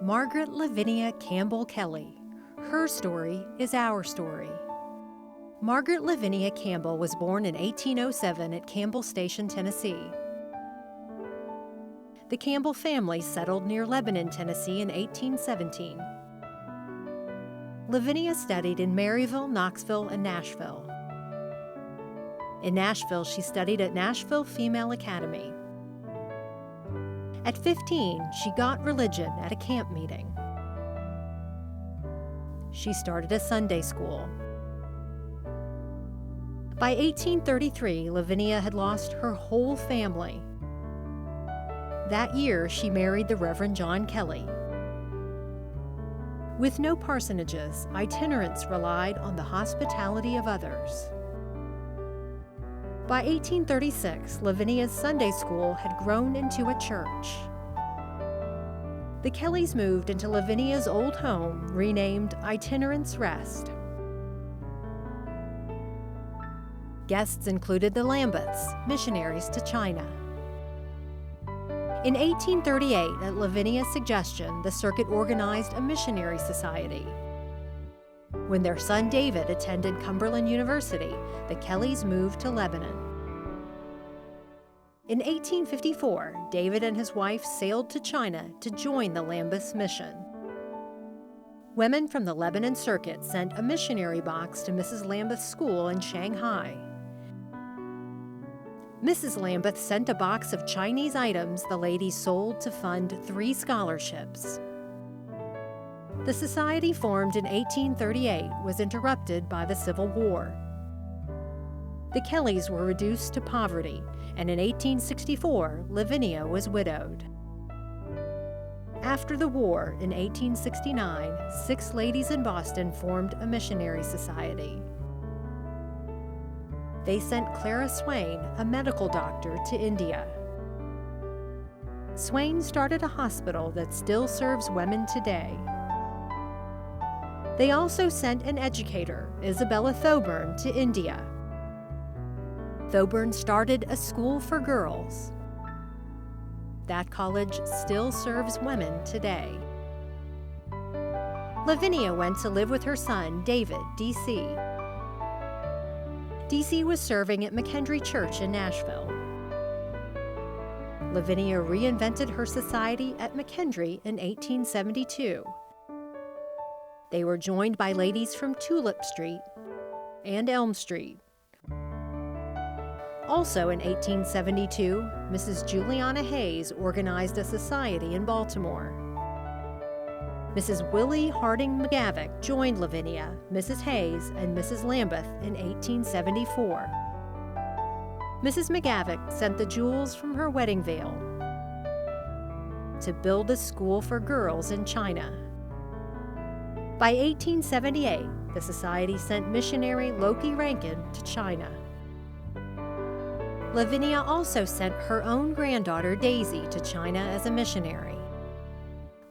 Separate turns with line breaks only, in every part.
Margaret Livinia Campbell Kelley. Her story is our story. Margaret Livinia Campbell was born in 1807 at Campbell Station, Tennessee. The Campbell family settled near Lebanon, Tennessee in 1817. Livinia studied in Maryville, Knoxville, and Nashville. In Nashville, she studied at Nashville Female Academy. At 15, she got religion at a camp meeting. She started a Sunday school. By 1833, Livinia had lost her whole family. That year, she married the Reverend John Kelley. With no parsonages, itinerants relied on the hospitality of others. By 1836, Lavinia's Sunday school had grown into a church. The Kelleys moved into Lavinia's old home, renamed Itinerant's Rest. Guests included the Lambeths, missionaries to China. In 1838, at Lavinia's suggestion, the circuit organized a missionary society. When their son David attended Cumberland University, the Kelleys moved to Lebanon. In 1854, David and his wife sailed to China to join the Lambeths mission. Women from the Lebanon circuit sent a missionary box to Mrs. Lambeth's school in Shanghai. Mrs. Lambeth sent a box of Chinese items the ladies sold to fund 3 scholarships. The society, formed in 1838, was interrupted by the Civil War. The Kelleys were reduced to poverty, and in 1864, Livinia was widowed. After the war, in 1869, 6 ladies in Boston formed a missionary society. They sent Clara Swain, a medical doctor, to India. Swain started a hospital that still serves women today. They also sent an educator, Isabella Thoburn, to India. Thoburn started a school for girls. That college still serves women today. Livinia went to live with her son, David, D.C. D.C. was serving at McKendree Church in Nashville. Livinia reinvented her society at McKendree in 1872. They were joined by ladies from Tulip Street and Elm Street. Also in 1872, Mrs. Juliana Hayes organized a society in Baltimore. Mrs. Willie Harding McGavick joined Livinia, Mrs. Hayes, and Mrs. Lambeth in 1874. Mrs. McGavick sent the jewels from her wedding veil to build a school for girls in China. By 1878, the society sent missionary Loki Rankin to China. Livinia also sent her own granddaughter Daisy to China as a missionary.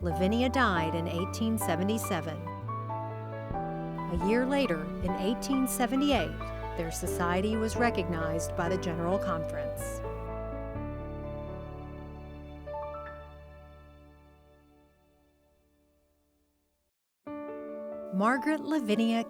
Livinia died in 1877. A year later, in 1878, their society was recognized by the General Conference. Margaret Livinia